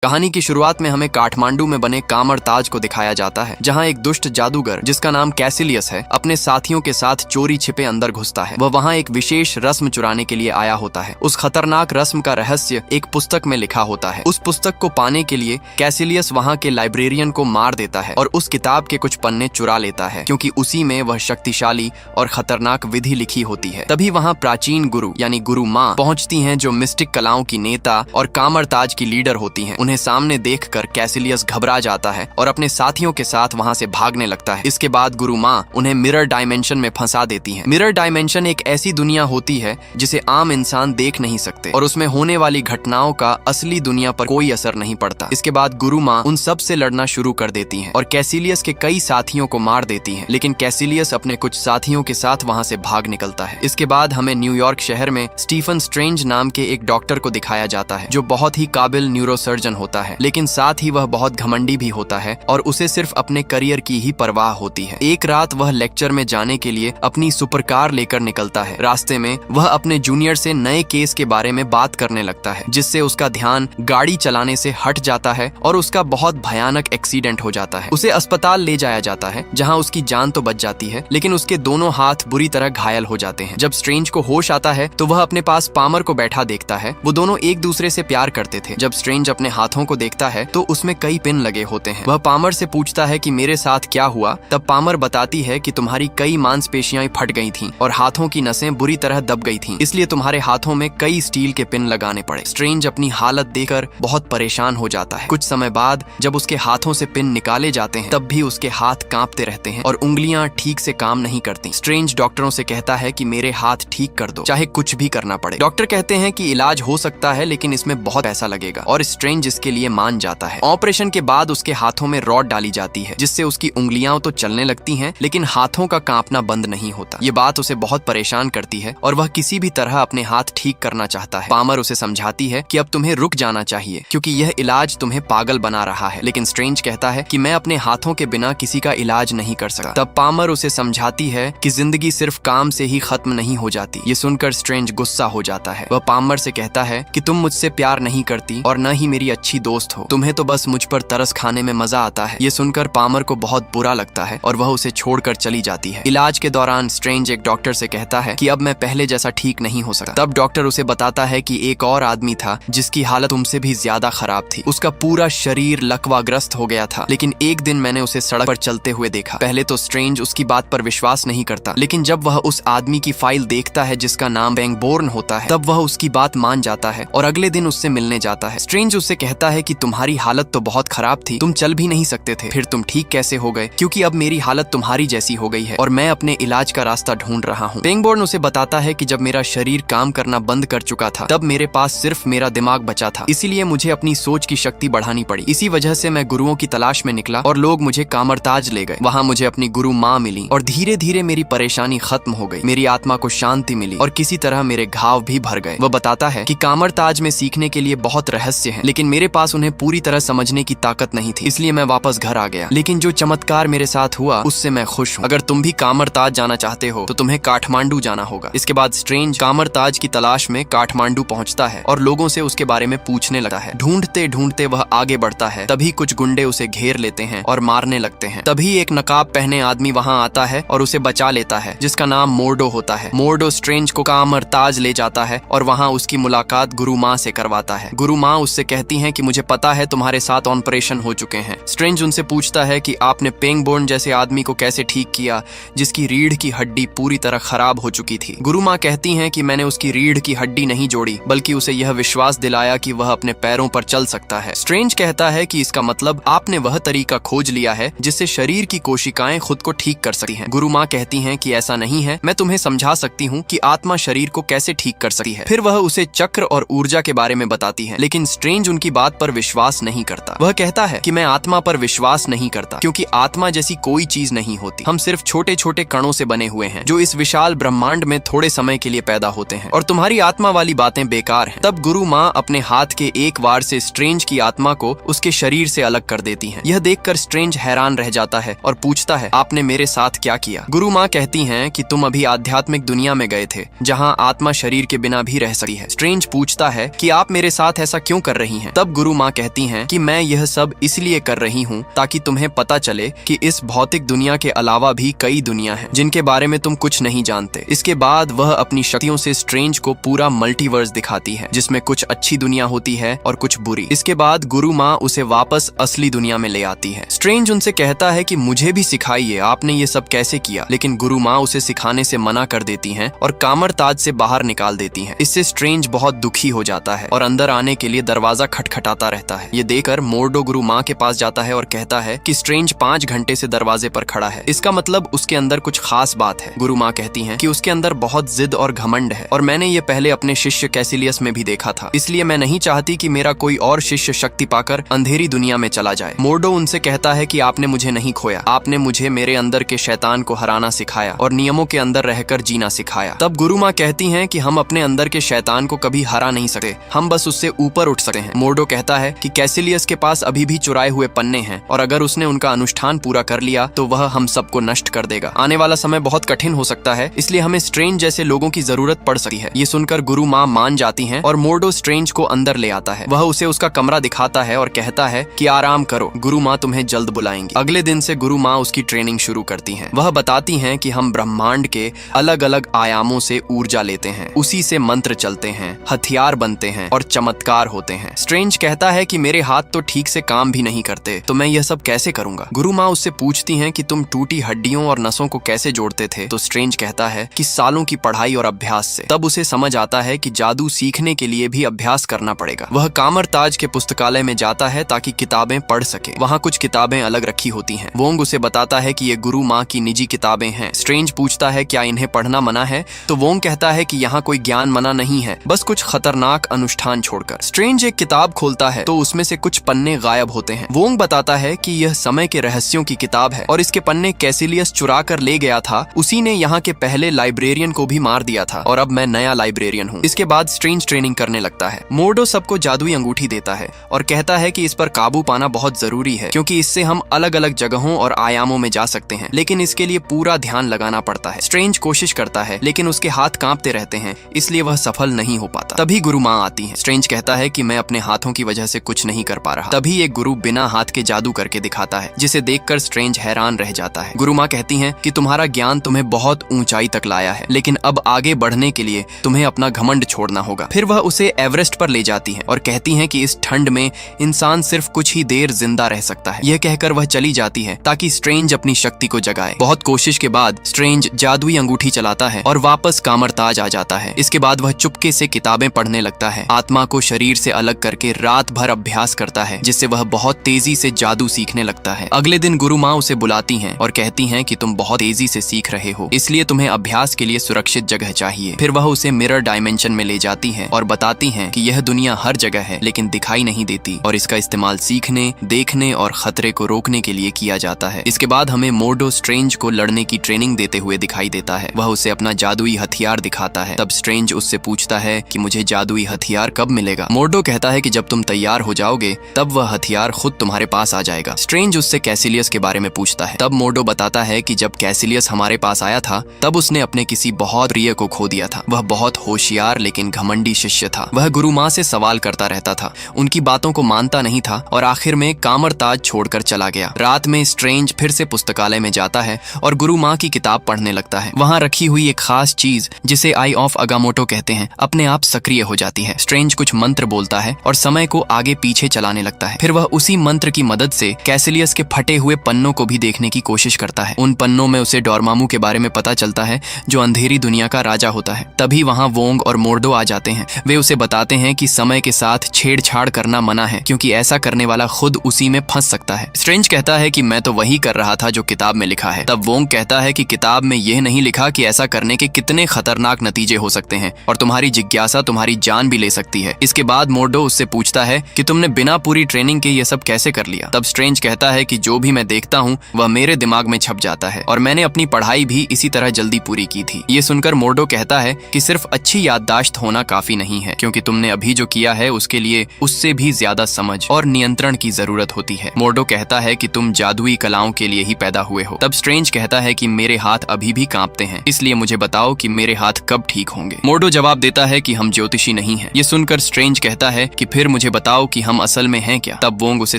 कहानी की शुरुआत में हमें काठमांडू में बने कामरताज को दिखाया जाता है, जहां एक दुष्ट जादूगर जिसका नाम कैसिलियस है अपने साथियों के साथ चोरी छिपे अंदर घुसता है। वह वहां एक विशेष रस्म चुराने के लिए आया होता है। उस खतरनाक रस्म का रहस्य एक पुस्तक में लिखा होता है। उस पुस्तक को पाने के लिए कैसिलियस वहां के लाइब्रेरियन को मार देता है और उस किताब के कुछ पन्ने चुरा लेता है, क्योंकि उसी में वह शक्तिशाली और खतरनाक विधि लिखी होती है। तभी वहां प्राचीन गुरु यानी गुरु माँ पहुंचती हैं, जो मिस्टिक कलाओं की नेता और कामरताज की लीडर होती हैं। उन्हें सामने देखकर कैसिलियस घबरा जाता है और अपने साथियों के साथ वहां से भागने लगता है। इसके बाद गुरु माँ उन्हें मिरर डायमेंशन में फंसा देती हैं। मिरर डायमेंशन एक ऐसी दुनिया होती है जिसे आम इंसान देख नहीं सकते और उसमें होने वाली घटनाओं का असली दुनिया पर कोई असर नहीं पड़ता। इसके बाद गुरु माँ उन सब से लड़ना शुरू कर देती हैं और कैसिलियस के कई साथियों को मार देती हैं, लेकिन कैसिलियस अपने कुछ साथियों के साथ वहां से भाग निकलता है। इसके बाद हमें न्यूयॉर्क शहर में स्टीफन स्ट्रेंज नाम के एक डॉक्टर को दिखाया जाता है, जो बहुत ही काबिल न्यूरोसर्जन होता है, लेकिन साथ ही वह बहुत घमंडी भी होता है और उसे सिर्फ अपने करियर की ही परवाह होती है। एक रात वह लेक्चर में जाने के लिए अपनी सुपर कार लेकर निकलता है। रास्ते में वह अपने जूनियर से नए केस के बारे में बात करने लगता है, जिससे उसका ध्यान गाड़ी चलाने से हट जाता है और उसका बहुत भयानक एक्सीडेंट हो जाता है। उसे अस्पताल ले जाया जाता है, जहां उसकी जान तो बच जाती है, लेकिन उसके दोनों हाथ बुरी तरह घायल हो जाते हैं। जब स्ट्रेंज को होश आता है तो वह अपने पास पामर को बैठा देखता है। वो दोनों एक दूसरे से प्यार करते थे। जब स्ट्रेंज अपने हाथों को देखता है तो उसमें कई पिन लगे होते हैं। वह पामर से पूछता है कि मेरे साथ क्या हुआ। तब पामर बताती है कि तुम्हारी कई मांसपेशियां फट गई थीं और हाथों की नसें बुरी तरह दब गई थीं, इसलिए तुम्हारे हाथों में कई स्टील के पिन लगाने पड़े। स्ट्रेंज अपनी हालत देखकर बहुत परेशान हो जाता है। कुछ समय बाद जब उसके हाथों से पिन निकाले जाते हैं, तब भी उसके हाथ कांपते रहते हैं और उंगलियां ठीक से काम नहीं करती। स्ट्रेंज डॉक्टरों से कहता है कि मेरे हाथ ठीक कर दो, चाहे कुछ भी करना पड़े। डॉक्टर कहते हैं कि इलाज हो सकता है, लेकिन इसमें बहुत पैसा लगेगा, और स्ट्रेंज इसके लिए मान जाता है। ऑपरेशन के बाद उसके हाथों में रॉड डाली जाती है, जिससे उसकी उंगलियां तो चलने लगती हैं, लेकिन हाथों का कांपना बंद नहीं होता। ये बात उसे बहुत परेशान करती है और वह किसी भी तरह अपने हाथ ठीक करना चाहता है। पामर उसे समझाती है कि अब तुम्हें रुक जाना चाहिए, क्योंकि यह इलाज तुम्हें पागल बना रहा है, लेकिन स्ट्रेंज कहता है कि मैं अपने हाथों के बिना किसी का इलाज नहीं कर सकता। तब पामर उसे समझाती है कि जिंदगी सिर्फ काम से ही खत्म नहीं हो जाती। ये सुनकर स्ट्रेंज गुस्सा हो जाता है। वह पामर से कहता है कि तुम मुझसे प्यार नहीं करती और न ही मेरी अच्छी दोस्त हो, तुम्हें तो बस मुझ पर तरस खाने में मजा आता है। ये सुनकर पामर को बहुत बुरा लगता है और वह उसे छोड़कर चली जाती है। इलाज के दौरान स्ट्रेंज एक डॉक्टर से कहता है कि अब मैं पहले जैसा ठीक नहीं हो सकता। तब डॉक्टर उसे बताता है कि एक और आदमी था जिसकी हालत तुमसे भी ज्यादा खराब थी। उसका पूरा शरीर लकवाग्रस्त हो गया था, लेकिन एक दिन मैंने उसे सड़क पर चलते हुए देखा। पहले तो स्ट्रेंज उसकी बात पर विश्वास नहीं करता, लेकिन जब वह उस आदमी की फाइल देखता है जिसका नाम बैंगबोर्न होता है, तब वह उसकी बात मान जाता है और अगले दिन उससे मिलने जाता है। स्ट्रेंज उससे कहता है कि तुम्हारी हालत तो बहुत खराब थी, तुम चल भी नहीं सकते थे, फिर तुम ठीक कैसे हो गए? क्योंकि अब मेरी हालत तुम्हारी जैसी हो गई है और मैं अपने इलाज का रास्ता ढूंढ रहा हूँ। बैंगबोर्न उसे बताता है कि जब मेरा शरीर काम करना बंद कर चुका था, तब मेरे पास सिर्फ मेरा दिमाग बचा था, इसीलिए मुझे अपनी सोच की शक्ति बढ़ानी पड़ी। इसी वजह से मैं गुरुओं की तलाश में निकला और लोग मुझे कामरताज ले गए। वहाँ मुझे अपनी गुरु माँ मिली और धीरे धीरे मेरी परेशानी खत्म हो गई। मेरी आत्मा को शांति मिली और किसी तरह मेरे घाव भी भर गए। वह बताता है कि कामरताज में सीखने के लिए बहुत रहस्य हैं, लेकिन मेरे पास उन्हें पूरी तरह समझने की ताकत नहीं थी, इसलिए मैं वापस घर आ गया। लेकिन जो चमत्कार मेरे साथ हुआ उससे मैं खुश हूँ। अगर तुम भी कामरताज जाना चाहते हो तो तुम्हें काठमांडू जाना होगा। इसके बाद स्ट्रेंज कामरताज की तलाश में काठमांडू पहुंचता है और लोगों से उसके बारे में पूछने लगता है। ढूंढते ढूंढते वह आगे बढ़ता है, तभी कुछ गुंडे उसे घेर लेते हैं और मारने लगते हैं। तभी एक नकाब पहने आदमी वहां आता है और उसे बचा लेता है, जिसका नाम मोर्डो होता है। मोर्डो स्ट्रेंज को कामरताज ले जाता है और वहां उसकी मुलाकात गुरु माँ से करवाता है। गुरु माँ उससे कहती हैं कि मुझे पता है तुम्हारे साथ ऑपरेशन हो चुके हैं। स्ट्रेंज उनसे पूछता है कि आपने पेंगबोर्न जैसे आदमी को कैसे ठीक किया, जिसकी रीढ़ की हड्डी पूरी तरह खराब हो चुकी थी। गुरु माँ कहती हैं कि मैंने उसकी रीढ़ की हड्डी नहीं जोड़ी, बल्कि उसे यह विश्वास दिलाया कि वह अपने पैरों पर चल सकता है। स्ट्रेंज कहता है कि इसका मतलब आपने वह तरीका खोज लिया है जिससे शरीर की कोशिकाएं खुद को ठीक कर सकती हैं। गुरु माँ कहती हैं कि ऐसा नहीं है, मैं तुम्हें समझा सकती हूँ कि आत्मा शरीर को कैसे ठीक कर सकती है। फिर वह उसे चक्र और ऊर्जा के बारे में बताती है, लेकिन स्ट्रेंज उनकी बात पर विश्वास नहीं करता। वह कहता है कि मैं आत्मा पर विश्वास नहीं करता, क्योंकि आत्मा जैसी कोई चीज नहीं होती। हम सिर्फ छोटे छोटे कणों से बने हुए हैं, जो इस विशाल ब्रह्मांड में थोड़े समय के लिए पैदा होते हैं, और तुम्हारी आत्मा वाली बातें बेकार हैं। तब गुरु माँ अपने हाथ के एक वार से स्ट्रेंज की आत्मा को उसके शरीर से अलग कर देती हैं। यह देखकर स्ट्रेंज हैरान रह जाता है और पूछता है, आपने मेरे साथ क्या किया? गुरु माँ कहती हैं कि तुम अभी आध्यात्मिक दुनिया में गए थे, जहाँ आत्मा शरीर के बिना भी रह सकती है। स्ट्रेंज पूछता है कि आप मेरे साथ ऐसा क्यों कर रही हैं? तब तब गुरु माँ कहती हैं कि मैं यह सब इसलिए कर रही हूँ ताकि तुम्हें पता चले कि इस भौतिक दुनिया के अलावा भी कई दुनिया हैं जिनके बारे में तुम कुछ नहीं जानते। इसके बाद वह अपनी शक्तियों से स्ट्रेंज को पूरा मल्टीवर्स दिखाती है जिसमें कुछ अच्छी दुनिया होती है और कुछ बुरी। इसके बाद गुरु माँ उसे वापस असली दुनिया में ले आती है। स्ट्रेंज उनसे कहता है कि मुझे भी सिखाइए, आपने ये सब कैसे किया, लेकिन गुरु माँ उसे सिखाने से मना कर देती हैं और कामरताज से बाहर निकाल देती हैं। इससे स्ट्रेंज बहुत दुखी हो जाता है और अंदर आने के लिए दरवाजा खटखटाता रहता है। ये देखकर मोर्डो गुरु माँ के पास जाता है और कहता है कि स्ट्रेंज 5 घंटे से दरवाजे पर खड़ा है, इसका मतलब उसके अंदर कुछ खास बात है। गुरु माँ कहती हैं कि उसके अंदर बहुत जिद और घमंड है और मैंने ये पहले अपने शिष्य कैसिलियस में भी देखा था, इसलिए मैं नहीं चाहती कि मेरा कोई और शिष्य शक्ति पाकर अंधेरी दुनिया में चला जाए। मोर्डो उनसे कहता है कि आपने मुझे नहीं खोया, आपने मुझे मेरे अंदर के शैतान को हराना सिखाया और नियमों के अंदर रहकर जीना सिखाया। तब गुरु माँ कहती हैं कि हम अपने अंदर के शैतान को कभी हरा नहीं सकते, हम बस उससे ऊपर उठ सकते हैं। मोर्डो कहता है कि कैसिलियस के पास अभी भी चुराए हुए पन्ने हैं और अगर उसने उनका अनुष्ठान पूरा कर लिया तो वह हम सबको नष्ट कर देगा। आने वाला समय बहुत कठिन हो सकता है, इसलिए हमें स्ट्रेंज जैसे लोगों की जरूरत पड़ सकती है। ये सुनकर गुरु माँ मान जाती हैं और मोर्डो स्ट्रेंज को अंदर ले आता है। वह उसे उसका कमरा दिखाता है और कहता है कि आराम करो, गुरु माँ तुम्हें जल्द बुलाएंगी। अगले दिन से गुरु माँ उसकी ट्रेनिंग शुरू करती हैं। वह बताती हैं कि हम ब्रह्मांड के अलग अलग आयामों से ऊर्जा लेते हैं, उसी से मंत्र चलते हैं, हथियार बनते हैं और चमत्कार होते हैं। स्ट्रेंज कहता है कि मेरे हाथ तो ठीक से काम भी नहीं करते, तो मैं यह सब कैसे करूंगा। गुरु माँ उससे पूछती हैं कि तुम टूटी हड्डियों और नसों को कैसे जोड़ते थे, तो स्ट्रेंज कहता है कि सालों की पढ़ाई और अभ्यास से। तब उसे समझ आता है कि जादू सीखने के लिए भी अभ्यास करना पड़ेगा। वह कामरताज के पुस्तकालय में जाता है ताकि किताबें पढ़ सके। वहाँ कुछ किताबें अलग रखी होती हैं। वोंग उसे बताता है कि ये गुरु माँ की निजी किताबें हैं। स्ट्रेंज पूछता है क्या इन्हें पढ़ना मना है, तो वोंग कहता है कि यहाँ कोई ज्ञान मना नहीं है, बस कुछ खतरनाक अनुष्ठान छोड़कर। स्ट्रेंज एक किताब खोलता है तो उसमें से कुछ पन्ने गायब होते हैं। वोंग बताता है कि यह समय के रहस्यों की किताब है और इसके पन्ने कैसिलियस चुरा कर ले गया था। उसी ने यहाँ के पहले लाइब्रेरियन को भी मार दिया था और अब मैं नया लाइब्रेरियन हूँ। इसके बाद स्ट्रेंज ट्रेनिंग करने लगता है। मोर्डो सबको जादुई अंगूठी देता है और कहता है कि इस पर काबू पाना बहुत जरूरी है क्योंकि इससे हम अलग अलग जगहों और आयामों में जा सकते हैं, लेकिन इसके लिए पूरा ध्यान लगाना पड़ता है। स्ट्रेंज कोशिश करता है लेकिन उसके हाथ कांपते रहते हैं, इसलिए वह सफल नहीं हो पाता। तभी गुरु माँ आती है। स्ट्रेंज कहता है कि मैं अपने हाथों की वजह से कुछ नहीं कर पा रहा। तभी एक गुरु बिना हाथ के जादू करके दिखाता है, जिसे देखकर स्ट्रेंज हैरान रह जाता है। गुरु माँ कहती हैं कि तुम्हारा ज्ञान तुम्हें बहुत ऊंचाई तक लाया है, लेकिन अब आगे बढ़ने के लिए तुम्हें अपना घमंड छोड़ना होगा। फिर वह उसे एवरेस्ट पर ले जाती है और कहती हैं कि इस ठंड में इंसान सिर्फ कुछ ही देर जिंदा रह सकता है। यह कहकर वह चली जाती है ताकि स्ट्रेंज अपनी शक्ति को जगाए। बहुत कोशिश के बाद स्ट्रेंज जादुई अंगूठी चलाता है और वापस कामरताज आ जाता है। इसके बाद वह चुपके से किताबें पढ़ने लगता है, आत्मा को शरीर से अलग करके रात भर अभ्यास करता है, जिससे वह बहुत तेजी से जादू सीखने लगता है। अगले दिन गुरु माँ उसे बुलाती हैं और कहती हैं कि तुम बहुत तेजी से सीख रहे हो, इसलिए तुम्हें अभ्यास के लिए सुरक्षित जगह चाहिए। फिर वह उसे मिरर डायमेंशन में ले जाती हैं और बताती हैं कि यह दुनिया हर जगह है लेकिन दिखाई नहीं देती और इसका इस्तेमाल सीखने, देखने और खतरे को रोकने के लिए किया जाता है। इसके बाद हमें मोर्डो स्ट्रेंज को लड़ने की ट्रेनिंग देते हुए दिखाई देता है। वह उसे अपना जादुई हथियार दिखाता है। तब स्ट्रेंज उससे पूछता है कि मुझे जादुई हथियार कब मिलेगा। मोर्डो कहता है कि जब तुम तैयार हो जाओगे तब वह हथियार खुद तुम्हारे पास आ जाएगा। स्ट्रेंज उससे कैसिलियस के बारे में पूछता है। तब मोर्डो बताता है कि जब कैसिलियस हमारे पास आया था तब उसने अपने किसी बहुत प्रिय को खो दिया था। वह बहुत होशियार लेकिन घमंडी शिष्य था। वह गुरु माँ से सवाल करता रहता था, उनकी बातों को मानता नहीं था और आखिर में कामरताज छोड़कर चला गया। रात में स्ट्रेंज फिर से पुस्तकालय में जाता है और गुरु माँ की किताब पढ़ने लगता है। वहाँ रखी हुई एक खास चीज जिसे आई ऑफ अगामोटो कहते हैं अपने आप सक्रिय हो जाती है। स्ट्रेंज कुछ मंत्र बोलता है और समय को आगे पीछे चलाने लगता है। फिर वह उसी मंत्र की मदद से कैसिलियस के फटे हुए पन्नों को भी देखने की कोशिश करता है। उन पन्नों में उसे डोरमामू के बारे में पता चलता है जो अंधेरी दुनिया का राजा होता है। तभी वहाँ वोंग और मोर्डो आ जाते हैं। वे उसे बताते हैं कि समय के साथ छेड़छाड़ करना मना है क्योंकि ऐसा करने वाला खुद उसी में फंस सकता है। स्ट्रेंज कहता है कि मैं तो वही कर रहा था जो किताब में लिखा है। तब वोंग कहता है कि किताब में यह नहीं लिखा कि ऐसा करने के कितने खतरनाक नतीजे हो सकते हैं और तुम्हारी जिज्ञासा तुम्हारी जान भी ले सकती है। इसके बाद मोर्डो उससे पूछता है कि तुमने बिना पूरी ट्रेनिंग के ये सब कैसे कर लिया। तब स्ट्रेंज कहता है कि जो भी मैं देखता हूँ वह मेरे दिमाग में छप जाता है और मैंने अपनी पढ़ाई भी इसी तरह जल्दी पूरी की थी। ये सुनकर मोर्डो कहता है कि सिर्फ अच्छी याददाश्त होना काफी नहीं है क्योंकि तुमने अभी जो किया है उसके लिए उससे भी ज्यादा समझ और नियंत्रण की जरूरत होती है। मोर्डो कहता है कि तुम जादुई कलाओं के लिए ही पैदा हुए हो। तब स्ट्रेंज कहता है कि मेरे हाथ अभी भी कांपते हैं, इसलिए मुझे बताओ कि मेरे हाथ कब ठीक होंगे। मोर्डो जवाब देता है कि हम ज्योतिषी नहीं हैं। ये सुनकर स्ट्रेंज कहता है कि फिर मुझे बताओ कि हम असल में हैं क्या। तब वोंग उसे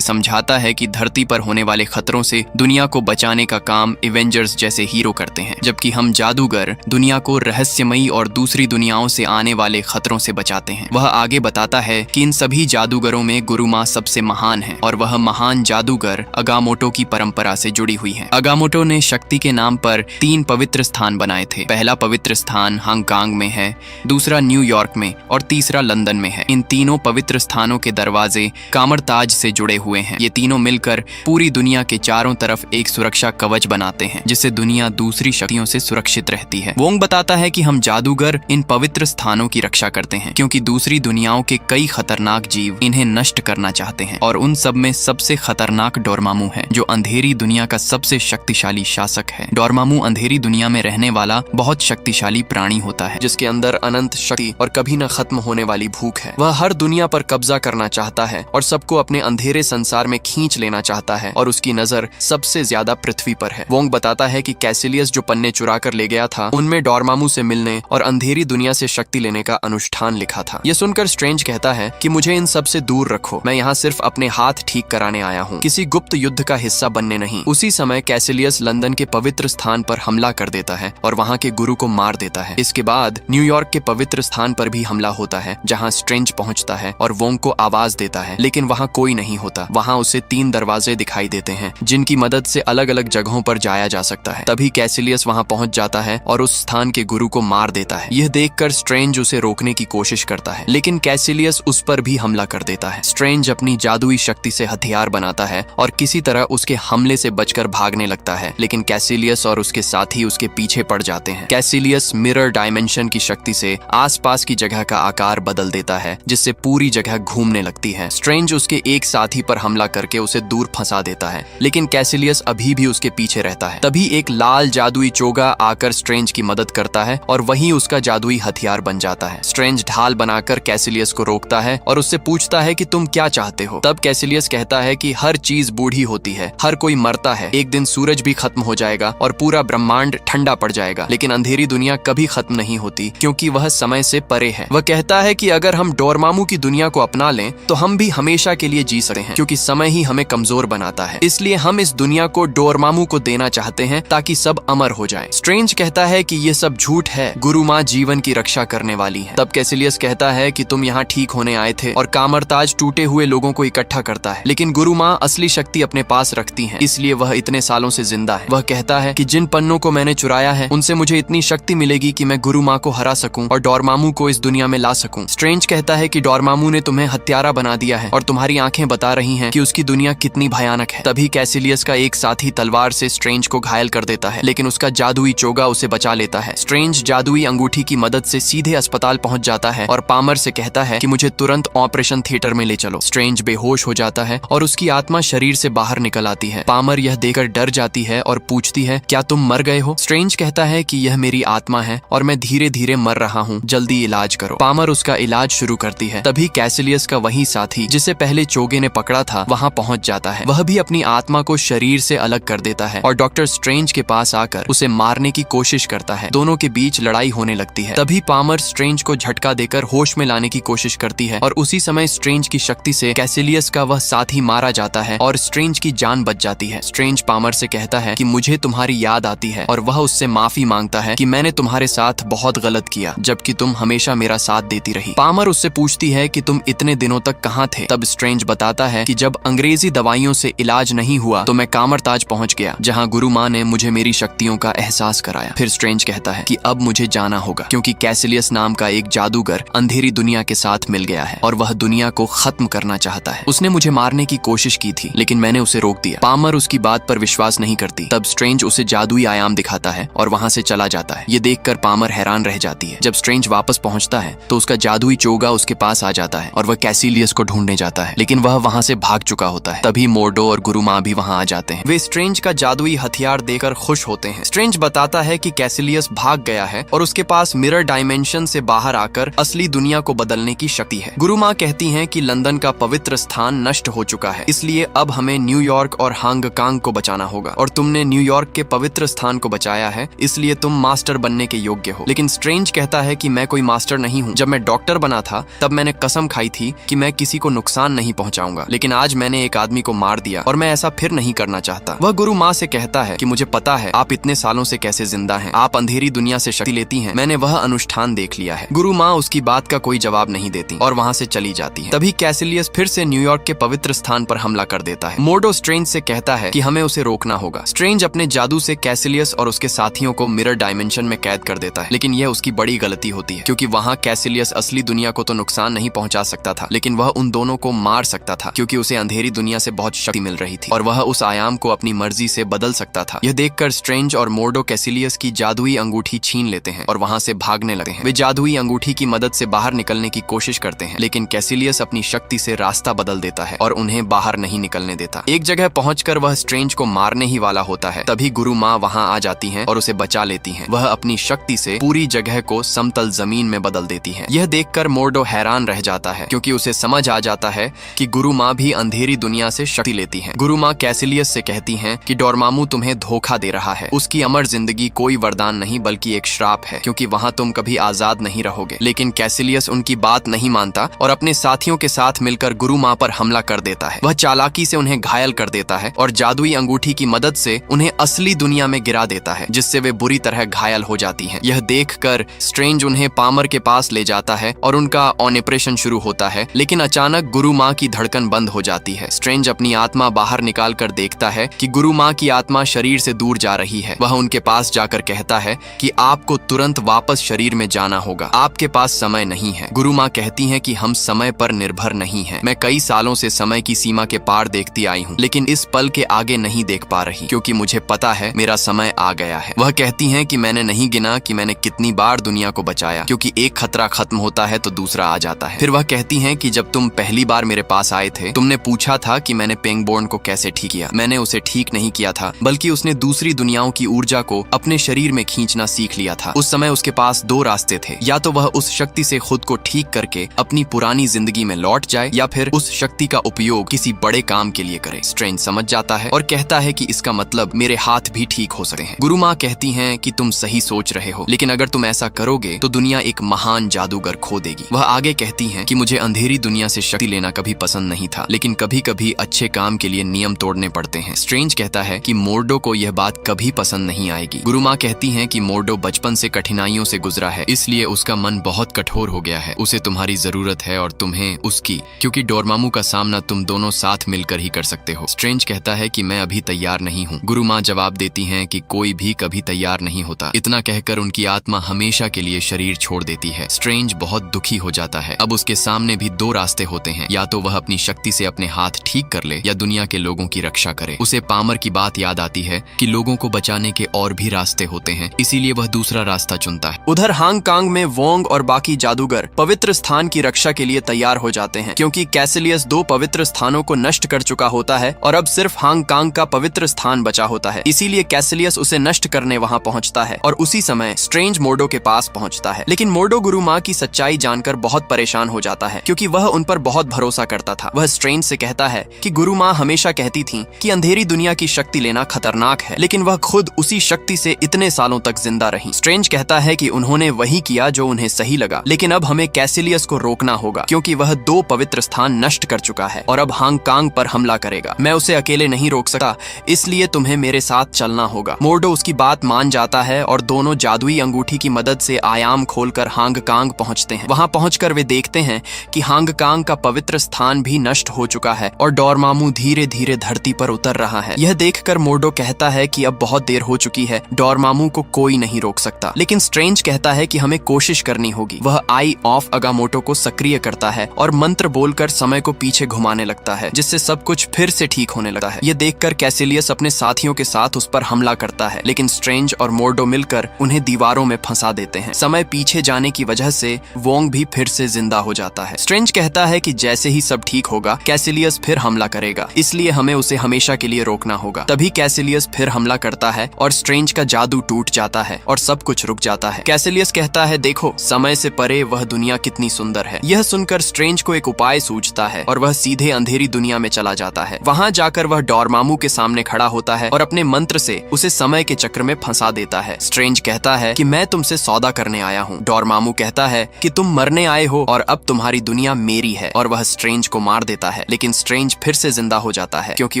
समझाता है कि धरती पर होने वाले खतरों से दुनिया को बचाने का काम एवेंजर्स जैसे हीरो करते हैं, जबकि हम जादूगर दुनिया को रहस्यमयी और दूसरी दुनियाओं से आने वाले खतरों से बचाते हैं। वह आगे बताता है कि इन सभी जादूगरों में गुरुमा सबसे महान है और वह महान जादूगर अगामोटो की परंपरा से जुड़ी हुई है। अगामोटो ने शक्ति के नाम पर 3 पवित्र स्थान बनाए थे। पहला पवित्र स्थान हांगकांग में है, दूसरा न्यूयॉर्क में और तीसरा लंदन में है। इन तीनों पवित्र स्थानों के दरवाजे कामरताज से जुड़े हुए हैं। ये तीनों मिलकर पूरी दुनिया के चारों तरफ एक सुरक्षा कवच बनाते हैं, जिससे दुनिया दूसरी शक्तियों से सुरक्षित रहती है। वोंग बताता है कि हम जादूगर इन पवित्र स्थानों की रक्षा करते हैं क्योंकि दूसरी दुनियाओं के कई खतरनाक जीव इन्हें नष्ट करना चाहते हैं, और उन सब में सबसे खतरनाक डोरमामू है, जो अंधेरी दुनिया का सबसे शक्तिशाली शासक है। डोरमामू अंधेरी दुनिया में रहने वाला बहुत शक्तिशाली प्राणी होता है, जिसके अंदर अनंत शक्ति और कभी न खत्म होने वाली भूख है। वह हर दुनिया पर कब्जा करना चाहता है और सबको अपने अंधेरे संसार में खींच लेना चाहता है, और उसकी नजर सबसे ज्यादा पृथ्वी पर है। वोंग बताता है कि कैसिलियस जो पन्ने चुरा कर ले गया था, उनमें डोरमामू से मिलने और अंधेरी दुनिया से शक्ति लेने का अनुष्ठान लिखा था। यह सुनकर स्ट्रेंज कहता है कि मुझे इन सब से दूर रखो, मैं यहाँ सिर्फ अपने हाथ ठीक कराने आया हूँ, किसी गुप्त युद्ध का हिस्सा बनने नहीं। उसी समय कैसिलियस लंदन के पवित्र स्थान पर हमला कर देता है और वहाँ के गुरु को मार देता है। इसके बाद न्यूयॉर्क के पवित्र स्थान पर भी हमला होता है, जहाँ स्ट्रेंज पहुँचता है और वोंग को आवाज देता है, लेकिन वहाँ कोई नहीं होता। वहाँ उसे 3 दरवाजे दिखाई देते हैं, जिनकी मदद से अलग अलग जगहों पर जाया जा सकता है। तभी कैसिलियस वहाँ पहुँच जाता है और उस स्थान के गुरु को मार देता है। यह देखकर स्ट्रेंज उसे रोकने की कोशिश करता है, लेकिन कैसिलियस उस पर भी हमला कर देता है। स्ट्रेंज अपनी जादुई शक्ति से हथियार बनाता है और किसी तरह उसके हमले से बचकर भागने लगता है, लेकिन कैसिलियस और उसके साथी उसके पीछे पड़ जाते हैं। कैसिलियस मिरर डायमेंशन की शक्ति से आसपास की जगह का आकार बदल देता है, जिससे पूरी जगह घूमने लगती है। स्ट्रेंज उसके एक साथी पर हमला करके उसे दूर फंसा देता है, लेकिन कैसिलियस अभी भी उसके पीछे रहता है। तभी एक लाल जादुई चोगा आकर स्ट्रेंज की मदद करता है और वही उसका जादुई हथियार बन जाता है। स्ट्रेंज ढाल बनाकर कैसिलियस को रोकता है और उससे पूछता है कि तुम क्या चाहते हो। तब कैसिलियस कहता है कि हर चीज बूढ़ी होती है, हर कोई मरता है, एक दिन सूरज भी खत्म हो जाएगा और पूरा ब्रह्मांड ठंडा पड़ जाएगा, लेकिन अंधेरी दुनिया कभी खत्म नहीं होती क्योंकि वह समय से परे है। वह कहता है कि अगर हम डोरमामू की दुनिया को अपना लें तो हम भी हमेशा के लिए जी सकते हैं, क्योंकि समय ही हमें कमजोर बनाता है। इसलिए हम इस दुनिया को डोरमामू को देना चाहते हैं ताकि सब अमर हो जाए। स्ट्रेंज कहता है कि ये सब झूठ है, गुरु माँ जीवन की रक्षा करने वाली है। तब कैसिलियस कहता है कि तुम यहाँ ठीक होने आए थे और कामरताज टूटे हुए लोगों को इकट्ठा करता है, लेकिन गुरु माँ असली शक्ति अपने पास रखती है, इसलिए वह इतने सालों से जिंदा है। वह कहता है कि जिन पन्नों को मैंने चुराया है उनसे मुझे इतनी शक्ति मिलेगी कि मैं गुरु माँ को हरा सकूं और डोरमामू को इस दुनिया में ला सकूं। स्ट्रेंज कहता है कि डोरमामू ने तुम्हें हत्यारा बना दिया है और तुम्हारी आंखें बता रही हैं कि उसकी दुनिया कितनी भयानक है। तभी कैसिलियस का एक साथी तलवार से स्ट्रेंज को घायल कर देता है, लेकिन उसका जादुई चोगा उसे बचा लेता है। स्ट्रेंज जादुई अंगूठी की मदद से सीधे अस्पताल पहुंच जाता है और पामर से कहता है कि मुझे तुरंत ऑपरेशन थिएटर में ले चलो। स्ट्रेंज बेहोश हो जाता है और उसकी आत्मा शरीर से बाहर निकल आती है। पामर यह देखकर डर जाती है और पूछती है, क्या तुम मर गए हो? स्ट्रेंज कहता है कि यह मेरी आत्मा है और मैं धीरे धीरे मर रहा हूँ, जल्दी इलाज करो। पामर उसका इलाज शुरू करती है। तभी कैसिलियस का वही साथी जिसे पहले चोगे ने पकड़ा था वहाँ पहुँच जाता है। वह भी अपनी आत्मा को शरीर से अलग कर देता है और डॉक्टर स्ट्रेंज के पास आकर उसे मारने की कोशिश करता है। दोनों के बीच लड़ाई होने लगती है। तभी पामर स्ट्रेंज को झटका देकर होश में लाने की कोशिश करती है और उसी समय स्ट्रेंज की शक्ति से कैसिलियस का वह साथी मारा जाता है और स्ट्रेंज की जान बच जाती है। स्ट्रेंज पामर से कहता है कि मुझे तुम्हारी याद आती है और वह उससे माफी मांगता है कि मैंने तुम्हारे साथ बहुत गलत किया, जबकि तुम हमेशा मेरा साथ देती रही। पामर उससे पूछती है कि तुम इतने दिनों तक कहाँ थे? तब स्ट्रेंज बताता है कि जब अंग्रेजी दवाइयों से इलाज नहीं हुआ तो मैं कामरताज पहुंच गया, जहां गुरु माँ ने मुझे मेरी शक्तियों का एहसास कराया। फिर स्ट्रेंज कहता है कि अब मुझे जाना होगा क्योंकि कैसिलियस नाम का एक जादूगर अंधेरी दुनिया के साथ मिल गया है और वह दुनिया को खत्म करना चाहता है। उसने मुझे मारने की कोशिश की थी, लेकिन मैंने उसे रोक दिया। पामर उसकी बात पर विश्वास नहीं करती। तब स्ट्रेंज उसे जादुई आयाम दिखाता है और वहां से चला जाता है। ये देखकर पामर हैरान रह जाती है। जब स्ट्रेंज वापस पहुंचता है तो उसका जादुई चोगा उसके पास आ जाता है और वह कैसिलियस को ढूंढने जाता है, लेकिन वह वहां से भाग चुका होता है। तभी मोर्डो और गुरु माँ भी वहां आ जाते हैं। वे स्ट्रेंज का जादुई हथियार देकर खुश होते हैं। स्ट्रेंज बताता है कि कैसिलियस भाग गया है और उसके पास मिरर डायमेंशन से बाहर आकर असली दुनिया को बदलने की शक्ति है। गुरु माँ कहती हैं कि लंदन का पवित्र स्थान नष्ट हो चुका है, इसलिए अब हमें न्यूयॉर्क और हांगकांग को बचाना होगा और तुमने न्यूयॉर्क के पवित्र स्थान को बचाया है, इसलिए तुम मास्टर बनने के योग्य हो। लेकिन स्ट्रेंज कहता है कि मैं कोई मास्टर नहीं हूँ। जब मैं डॉक्टर बना था तब मैंने कसम खाई थी थी कि मैं किसी को नुकसान नहीं पहुंचाऊंगा, लेकिन आज मैंने एक आदमी को मार दिया और मैं ऐसा फिर नहीं करना चाहता। वह गुरु माँ से कहता है कि मुझे पता है आप इतने सालों से कैसे जिंदा हैं, आप अंधेरी दुनिया से शक्ति लेती हैं, मैंने वह अनुष्ठान देख लिया है। गुरु माँ उसकी बात का कोई जवाब नहीं देती और वहाँ से चली जाती है। तभी कैसिलियस फिर से न्यूयॉर्क के पवित्र स्थान पर हमला कर देता है। मोर्डो स्ट्रेंज से कहता है कि हमें उसे रोकना होगा। स्ट्रेंज अपने जादू से कैसिलियस और उसके साथियों को मिरर डायमेंशन में कैद कर देता है, लेकिन यह उसकी बड़ी गलती होती है, क्योंकि वहाँ कैसिलियस असली दुनिया को तो नुकसान नहीं पहुंचा सकता था, लेकिन वह उन दोनों को मार सकता था, क्योंकि उसे अंधेरी दुनिया से बहुत शक्ति मिल रही थी और वह उस आयाम को अपनी मर्जी से बदल सकता था। यह देखकर स्ट्रेंज और मोर्डो कैसिलियस की जादुई अंगूठी छीन लेते हैं और वहाँ से भागने लगते हैं। वे जादुई अंगूठी की मदद से बाहर निकलने की कोशिश करते हैं, लेकिन कैसिलियस अपनी शक्ति से रास्ता बदल देता है और उन्हें बाहर नहीं निकलने देता। एक जगह पहुंचकर वह स्ट्रेंज को मारने ही वाला होता है, तभी गुरु माँ वहाँ आ जाती हैं और उसे बचा लेती हैं। वह अपनी शक्ति से पूरी जगह को समतल जमीन में बदल देती है। यह देखकर मोर्डो हैरान रह जाता है, क्योंकि उसे समझ आ जाता है कि गुरु माँ भी अंधेरी दुनिया से शक्ति लेती है। गुरु माँ कैसिलियस से कहती हैं कि डोरमामू तुम्हें धोखा दे रहा है, उसकी अमर जिंदगी कोई वरदान नहीं बल्कि एक श्राप है, क्योंकि वहाँ तुम कभी आजाद नहीं रहोगे। लेकिन कैसिलियस उनकी बात नहीं मानता और अपने साथियों के साथ मिलकर गुरु माँ पर हमला कर देता है। वह चालाकी से उन्हें घायल कर देता है और जादुई अंगूठी की मदद से उन्हें असली दुनिया में गिरा देता है, जिससे वे बुरी तरह घायल हो जाती हैं। यह देखकर स्ट्रेंज उन्हें पामर के पास ले जाता है और उनका ऑपरेशन शुरू होता है, लेकिन अचानक गुरु माँ की धड़कन बंद हो जाती है। स्ट्रेंज अपनी आत्मा बाहर निकाल कर देखता है कि गुरु माँ की आत्मा शरीर से दूर जा रही है। वह उनके पास जाकर कहता है कि आपको तुरंत वापस शरीर में जाना होगा, आपके पास समय नहीं है। गुरु माँ कहती हैं कि हम समय पर निर्भर नहीं हैं। मैं कई सालों से समय की सीमा के पार देखती आई हूँ, लेकिन इस पल के आगे नहीं देख पा रही, क्योंकि मुझे पता है मेरा समय आ गया है। वह कहती हैं कि मैंने नहीं गिना कि मैंने कितनी बार दुनिया को बचाया, क्योंकि एक खतरा खत्म होता है तो दूसरा आ जाता है। फिर वह कहती हैं कि जब तुम पहली बार मेरे पास आए थे, तुमने पूछा था कि मैंने पेंगबोर्न को कैसे ठीक किया। मैंने उसे ठीक नहीं किया था, बल्कि उसने दूसरी दुनियाओं की ऊर्जा को अपने शरीर में खींचना सीख लिया था। उस समय उसके पास दो रास्ते थे, या तो वह उस शक्ति से खुद को ठीक करके अपनी पुरानी जिंदगी में लौट जाए, या फिर उस शक्ति का उपयोग किसी बड़े काम के लिए करे। स्ट्रेंज समझ जाता है और कहता है कि इसका मतलब मेरे हाथ भी ठीक हो सकते हैं। गुरु माँ कहती हैं कि तुम सही सोच रहे हो, लेकिन अगर तुम ऐसा करोगे तो दुनिया एक महान जादूगर खो देगी। वह आगे कहती हैं कि मुझे अंधेरी दुनिया से शक्ति लेना कभी पसंद नहीं था, लेकिन कभी कभी अच्छे काम के लिए नियम तोड़ने पड़ते हैं। स्ट्रेंज कहता है कि मोर्डो को यह बात कभी पसंद नहीं आएगी। गुरु माँ कहती हैं कि मोर्डो बचपन से कठिनाइयों से गुजरा है, इसलिए उसका मन बहुत कठोर हो गया है। उसे तुम्हारी जरूरत है और तुम्हें उसकी, क्योंकि डोरमामू का सामना तुम दोनों साथ मिलकर ही कर सकते हो। स्ट्रेंज कहता है कि मैं अभी तैयार नहीं हूँ। गुरु माँ जवाब देती हैं कि कोई भी कभी तैयार नहीं होता। इतना कहकर उनकी आत्मा हमेशा के लिए शरीर छोड़ देती है। स्ट्रेंज बहुत दुखी हो जाता है। अब उसके सामने भी दो रास्ते होते हैं, या तो वह अपनी शक्ति से अपने हाथ ठीक कर ले या दुनिया के लोगों की रक्षा करे। उसे पामर की बात याद आती है कि लोगों को बचाने के और भी रास्ते होते हैं, इसीलिए वह दूसरा रास्ता चुनता है। उधर हांगकांग में वोंग और बाकी जादूगर पवित्र स्थान की रक्षा के लिए तैयार हो जाते हैं, क्योंकि कैसिलियस दो पवित्र स्थानों को नष्ट कर चुका होता है और अब सिर्फ हांगकांग का पवित्र स्थान बचा होता है। इसीलिए कैसिलियस उसे नष्ट करने वहां पहुंचता है और उसी समय स्ट्रेंज मोर्डो के पास पहुंचता है। लेकिन मोर्डो गुरु माँ की सच्चाई जानकर बहुत परेशान हो जाता है, क्योंकि वह उन पर बहुत भरोसा करता था। वह स्ट्रेंज से कहता है कि गुरु माँ हमेशा कहती थी कि अंधेरी दुनिया की शक्ति लेना खतरनाक है, लेकिन वह खुद उसी शक्ति से इतने सालों तक जिंदा रही। स्ट्रेंज कहता है कि उन्होंने वही किया जो उन्हें सही लगा, लेकिन अब हमें कैसिलियस को रोकना होगा, क्योंकि वह दो पवित्र स्थान नष्ट कर चुका है और अब हांगकांग पर हमला करेगा। मैं उसे अकेले नहीं रोक सकता, इसलिए तुम्हें मेरे साथ चलना होगा। मोर्डो उसकी बात मान जाता है और दोनों जादुई अंगूठी की मदद से आयाम खोलकर हांगकांग पहुंचते हैं। वहां पहुंचकर वे देखते हैं कि हांगकांग का पवित्र स्थान भी नष्ट हो चुका है और डोरमामू धीरे धीरे धरती पर उतर रहा है। यह देखकर मोर्डो कहता है कि अब बहुत देर हो चुकी है, डोरमामू को कोई नहीं रोक सकता। लेकिन स्ट्रेंज कहता है कि हमें कोशिश करनी होगी। वह आई ऑफ अगामोटो को सक्रिय करता है और मंत्र बोलकर समय को पीछे घुमाने लगता है, जिससे सब कुछ फिर से ठीक होने लगता है। यह देखकर कैसिलियस अपने साथियों के साथ उस पर हमला करता है, लेकिन स्ट्रेंज और मोर्डो मिलकर उन्हें दीवारों में फंसा देते हैं। समय पीछे जाने की वजह से वोंग भी फिर से जिंदा हो जाता है। स्ट्रेंज कहता है कि जैसे ही सब ठीक होगा कैसिलियस फिर हमला करेगा, इसलिए हमें उसे हमेशा के लिए रोकना होगा। तभी कैसिलियस फिर हमला करता है और स्ट्रेंज का जादू टूट जाता है और सब कुछ रुक जाता है। कैसिलियस कहता है, देखो समय से परे वह दुनिया कितनी सुंदर है। यह सुनकर स्ट्रेंज को एक उपाय सूझता है और वह सीधे अंधेरी दुनिया में चला जाता है। वहां जाकर वह डोरमामू के सामने खड़ा होता है और अपने मंत्र से उसे समय के चक्र में फंसा देता है। स्ट्रेंज कहता है कि मैं तुमसे सौदा करने आया हूँ। डोरमामू कहता है कि तुम मरने आए हो और अब तुम्हारी दुनिया दुनिया मेरी है, और वह स्ट्रेंज को मार देता है। लेकिन स्ट्रेंज फिर से जिंदा हो जाता है क्योंकि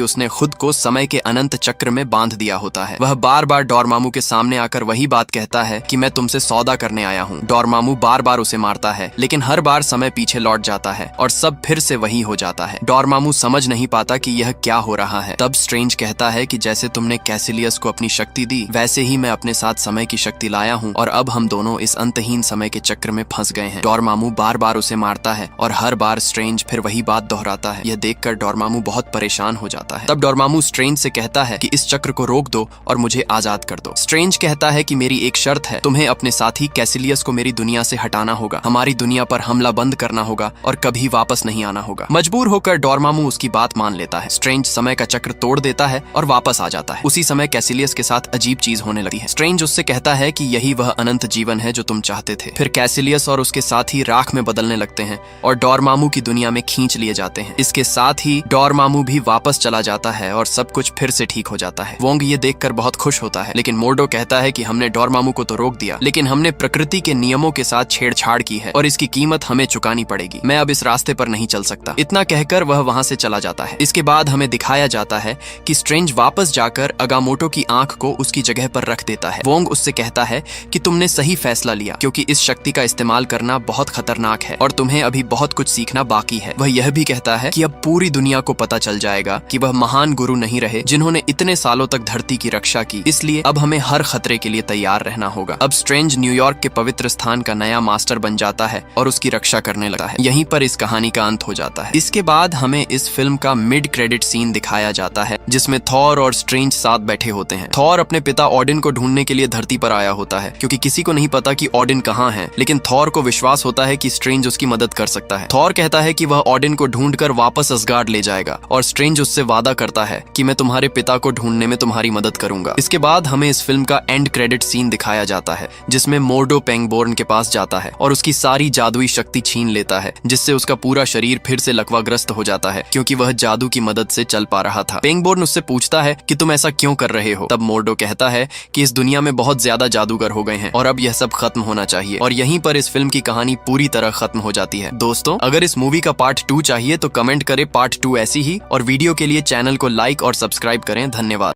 उसने खुद को समय के अनंत चक्र में बांध दिया होता है। वह बार बार डॉर्मामू के सामने आकर वही बात कहता है कि मैं तुमसे सौदा करने आया हूँ। डॉर्मामू बार बार उसे मारता है, लेकिन हर बार समय पीछे लौट जाता है और सब फिर से वही हो जाता है। डॉर्मामू समझ नहीं पाता कि यह क्या हो रहा है। तब स्ट्रेंज कहता है कि जैसे तुमने कैसिलियस को अपनी शक्ति दी, वैसे ही मैं अपने साथ समय की शक्ति लाया हूँ, और अब हम दोनों इस अंतहीन समय के चक्र में फंस गए हैं। डॉर्मामू बार बार उसे मारता है और हर बार स्ट्रेंज फिर वही बात दोहराता है। यह देखकर डॉर्मामू बहुत परेशान हो जाता है। तब डॉर्मामू स्ट्रेंज से कहता है कि इस चक्र को रोक दो और मुझे आजाद कर दो। स्ट्रेंज कहता है कि मेरी एक शर्त है, तुम्हें अपने साथी कैसिलियस को मेरी दुनिया से हटाना होगा, हमारी दुनिया पर हमला बंद करना होगा और कभी वापस नहीं आना होगा। मजबूर होकर डॉर्मामू उसकी बात मान लेता है। स्ट्रेंज समय का चक्र तोड़ देता है और वापस आ जाता है। उसी समय कैसिलियस के साथ अजीब चीज होने लगती है। स्ट्रेंज उससे कहता है कि यही वह अनंत जीवन है जो तुम चाहते थे। फिर कैसिलियस और उसके साथी राख में बदलने लगते हैं और डॉर्मामू की दुनिया में खींच लिए जाते हैं। इसके साथ ही डॉर्मामू भी वापस चला जाता है और सब कुछ फिर से ठीक हो जाता है। वोंग ये देखकर बहुत खुश होता है, लेकिन मोर्डो कहता है कि हमने डॉर्मामू को तो रोक दिया, लेकिन हमने प्रकृति के नियमों के साथ छेड़छाड़ की है और इसकी कीमत हमें चुकानी पड़ेगी। मैं अब इस रास्ते पर नहीं चल सकता। इतना कहकर वह वहां से चला जाता है। इसके बाद हमें दिखाया जाता है कि स्ट्रेंज वापस जाकर अगामोटो की आंख को उसकी जगह पर रख देता है। वोंग उससे कहता है कि तुमने सही फैसला लिया, क्योंकि इस शक्ति का इस्तेमाल करना बहुत खतरनाक है और तुम्हें अभी बहुत कुछ सीखना बाकी है। वह यह भी कहता है कि अब पूरी दुनिया को पता चल जाएगा कि वह महान गुरु नहीं रहे जिन्होंने इतने सालों तक धरती की रक्षा की, इसलिए अब हमें हर खतरे के लिए तैयार रहना होगा। अब स्ट्रेंज न्यूयॉर्क के पवित्र स्थान का नया मास्टर बन जाता है और उसकी रक्षा करने लगता है। यहीं पर इस कहानी का अंत हो जाता है। इसके बाद हमें इस फिल्म का मिड क्रेडिट सीन दिखाया जाता है, जिसमें थॉर और स्ट्रेंज साथ बैठे होते हैं। थॉर अपने पिता ओडिन को ढूंढने के लिए धरती पर आया होता है, क्योंकि किसी को नहीं पता कि ओडिन कहाँ है, लेकिन थॉर को विश्वास होता है कि स्ट्रेंज उसकी मदद कर सकता है। थॉर कहता है कि वह ओडिन को ढूंढकर वापस असगार्ड ले जाएगा और स्ट्रेंज उससे वादा करता है कि मैं तुम्हारे पिता को ढूंढने में तुम्हारी मदद करूंगा। इसके बाद हमें इस फिल्म का एंड क्रेडिट सीन दिखाया जाता है, जिसमें मोर्डो पेंगबोर्न के पास जाता है और उसकी सारी जादुई शक्ति छीन लेता है, जिससे उसका पूरा शरीर फिर से लकवाग्रस्त हो जाता है, क्योंकि वह जादू की मदद से चल पा रहा था। पेंगबोर्न उससे पूछता है कि तुम ऐसा क्यों कर रहे हो। तब मोर्डो कहता है कि इस दुनिया में बहुत ज्यादा जादूगर हो गए हैं और अब यह सब खत्म होना चाहिए। और यहीं पर इस फिल्म की कहानी पूरी तरह खत्म हो जाती है। दोस्तों, अगर इस मूवी का पार्ट 2 चाहिए तो कमेंट करें पार्ट 2 ऐसी ही, और वीडियो के लिए चैनल को लाइक और सब्सक्राइब करें। धन्यवाद।